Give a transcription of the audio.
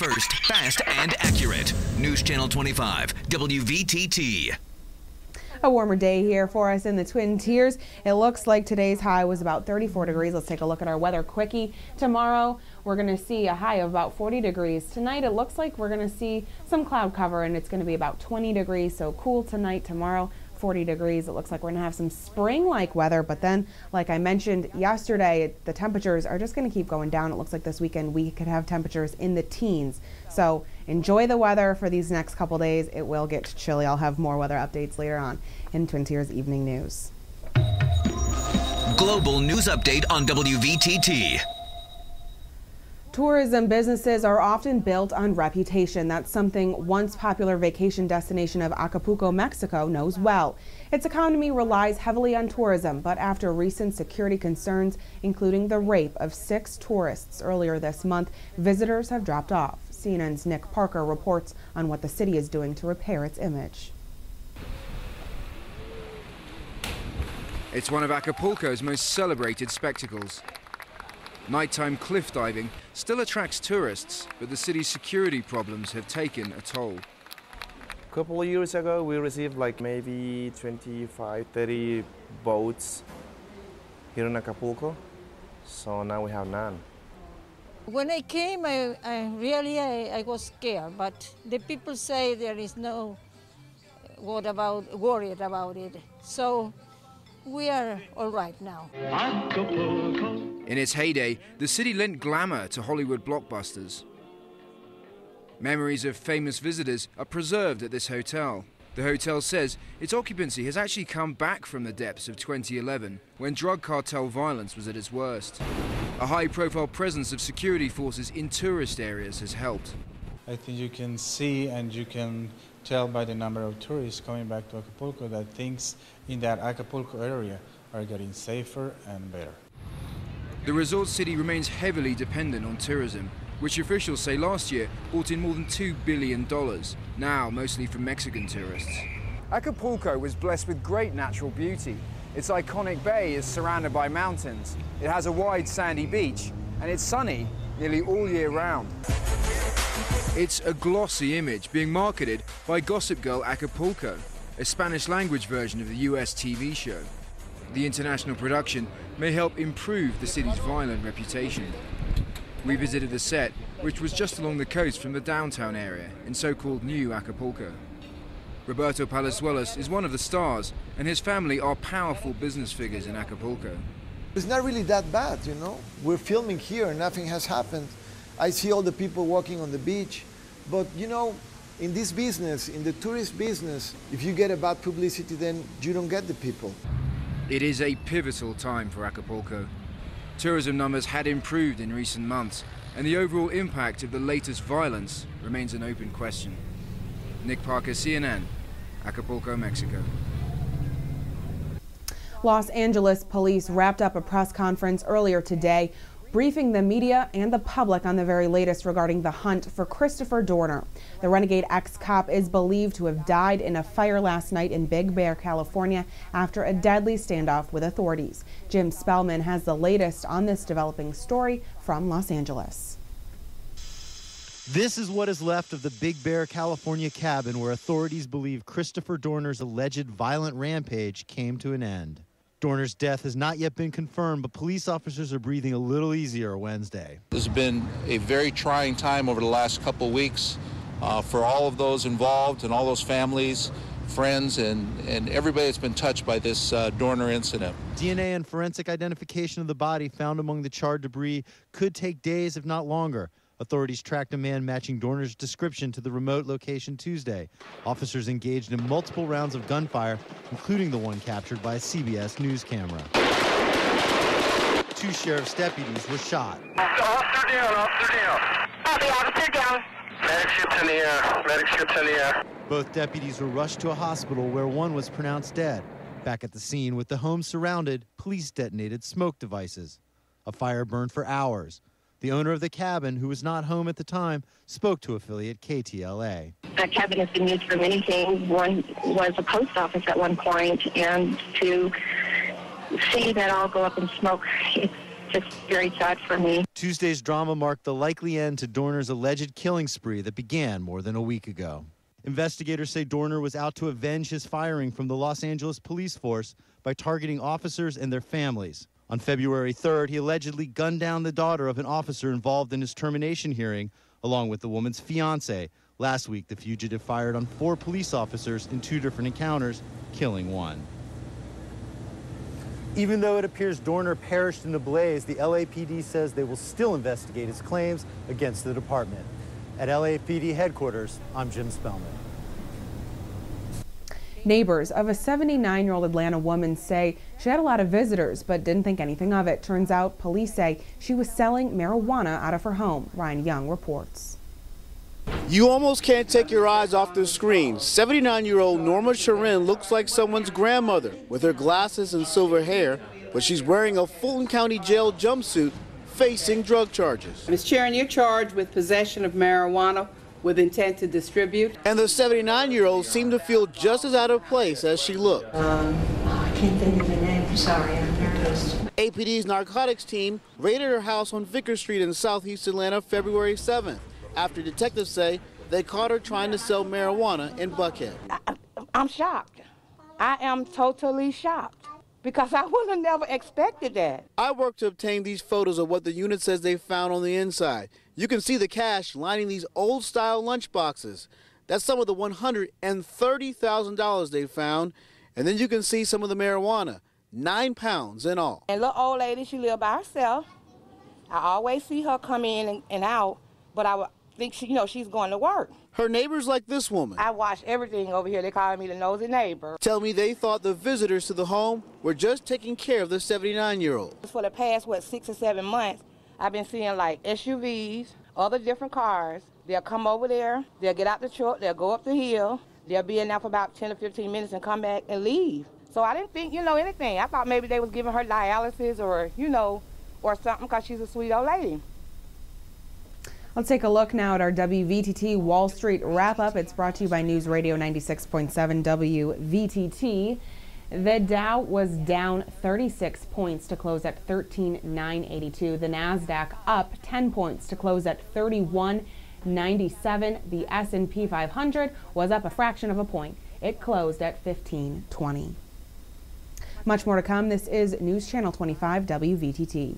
First, fast, and accurate. News Channel 25, WVTT. A warmer day here for us in the Twin Tiers. It looks like today's high was about 34 degrees. Let's take a look at our weather quickie. Tomorrow, we're going to see a high of about 40 degrees. Tonight, it looks like we're going to see some cloud cover, and it's going to be about 20 degrees. So cool tonight, tomorrow, 40 degrees. It looks like we're going to have some spring-like weather, but then, like I mentioned yesterday, the temperatures are just going to keep going down. It looks like this weekend we could have temperatures in the teens. So enjoy the weather for these next couple days. It will get chilly. I'll have more weather updates later on in Twin Tiers Evening News. Global news update on WVTT. Tourism businesses are often built on reputation. That's something once popular vacation destination of Acapulco, Mexico knows well. Its economy relies heavily on tourism, but after recent security concerns, including the rape of 6 tourists earlier this month, visitors have dropped off. CNN's Nick Parker reports on what the city is doing to repair its image. It's one of Acapulco's most celebrated spectacles. Nighttime cliff diving still attracts tourists, but the city's security problems have taken a toll. A couple of years ago, we received like maybe 25, 30 boats here in Acapulco, so now we have none. When I came, I was scared, but the people say there is no worried about it. So we are all right now. In its heyday, the city lent glamour to Hollywood blockbusters. Memories of famous visitors are preserved at this hotel. The hotel says its occupancy has actually come back from the depths of 2011, when drug cartel violence was at its worst. A high-profile presence of security forces in tourist areas has helped. I think you can see and you can tell by the number of tourists coming back to Acapulco that things in that Acapulco area are getting safer and better. The resort city remains heavily dependent on tourism, which officials say last year brought in more than $2 billion, now mostly from Mexican tourists. Acapulco was blessed with great natural beauty. Its iconic bay is surrounded by mountains. It has a wide sandy beach, and it's sunny nearly all year round. It's a glossy image being marketed by Gossip Girl Acapulco, a Spanish-language version of the US TV show. The international production may help improve the city's violent reputation. We visited the set, which was just along the coast from the downtown area in so-called New Acapulco. Roberto Palazuelos is one of the stars, and his family are powerful business figures in Acapulco. It's not really that bad, you know. We're filming here, nothing has happened. I see all the people walking on the beach, but you know, in this business, in the tourist business, if you get a bad publicity, then you don't get the people. It is a pivotal time for Acapulco. Tourism numbers had improved in recent months, and the overall impact of the latest violence remains an open question. Nick Parker, CNN, Acapulco, Mexico. Los Angeles police wrapped up a press conference earlier today, briefing the media and the public on the very latest regarding the hunt for Christopher Dorner. The renegade ex-cop is believed to have died in a fire last night in Big Bear, California, after a deadly standoff with authorities. Jim Spellman has the latest on this developing story from Los Angeles. This is what is left of the Big Bear, California cabin where authorities believe Christopher Dorner's alleged violent rampage came to an end. Dorner's death has not yet been confirmed, but police officers are breathing a little easier Wednesday. This has been a very trying time over the last couple of weeks for all of those involved and all those families, friends, and everybody that's been touched by this Dorner incident. DNA and forensic identification of the body found among the charred debris could take days, if not longer. Authorities tracked a man matching Dorner's description to the remote location Tuesday. Officers engaged in multiple rounds of gunfire, including the one captured by a CBS News camera. 2 sheriff's deputies were shot. Officer down, officer down. Copy, officer down. Medic ships in the air, medic ships in the air. Both deputies were rushed to a hospital where one was pronounced dead. Back at the scene, with the home surrounded, police detonated smoke devices. A fire burned for hours. The owner of the cabin, who was not home at the time, spoke to affiliate KTLA. That cabin has been used for many things. One was a post office at one point, and to see that all go up in smoke, it's just very sad for me. Tuesday's drama marked the likely end to Dorner's alleged killing spree that began more than a week ago. Investigators say Dorner was out to avenge his firing from the Los Angeles police force by targeting officers and their families. On February 3rd, he allegedly gunned down the daughter of an officer involved in his termination hearing, along with the woman's fiancé. Last week, the fugitive fired on 4 police officers in 2 different encounters, killing 1. Even though it appears Dorner perished in the blaze, the LAPD says they will still investigate his claims against the department. At LAPD headquarters, I'm Jim Spellman. Neighbors of a 79-year-old Atlanta woman say she had a lot of visitors but didn't think anything of it. Turns out police say she was selling marijuana out of her home. Ryan Young reports. You almost can't take your eyes off the screen. 79-year-old Norma Sharin looks like someone's grandmother with her glasses and silver hair, but she's wearing a Fulton County Jail jumpsuit facing drug charges. Ms. Sharon, you're charged with possession of marijuana with intent to distribute. And the 79-year-old seemed to feel just as out of place as she looked. I can't think of the name. I'm sorry, I'm nervous. APD's narcotics team raided her house on Vicker Street in southeast Atlanta February 7th, after detectives say they caught her trying to sell marijuana in Buckhead. I'm shocked. I am totally shocked because I would have never expected that. I worked to obtain these photos of what the unit says they found on the inside. You can see the cash lining these old-style lunch boxes. That's some of the $130,000 they found. And then you can see some of the marijuana, 9 pounds in all. And little old lady, she lived by herself. I always see her come in and out, but I would think she's going to work. Her neighbors like this woman. I watch everything over here. They call me the nosy neighbor. Tell me they thought the visitors to the home were just taking care of the 79-year-old. For the past, 6 or 7 months, I've been seeing like SUVs, other different cars. They'll come over there, they'll get out the truck, they'll go up the hill, they'll be in there for about 10 or 15 minutes and come back and leave. So I didn't think, anything. I thought maybe they was giving her dialysis or, or something because she's a sweet old lady. Let's take a look now at our WVTT Wall Street wrap-up. It's brought to you by News Radio 96.7 WVTT. The Dow was down 36 points to close at 13,982. The NASDAQ up 10 points to close at 31,97. The S&P 500 was up a fraction of a point. It closed at 1520. Much more to come. This is News Channel 25 WVTT.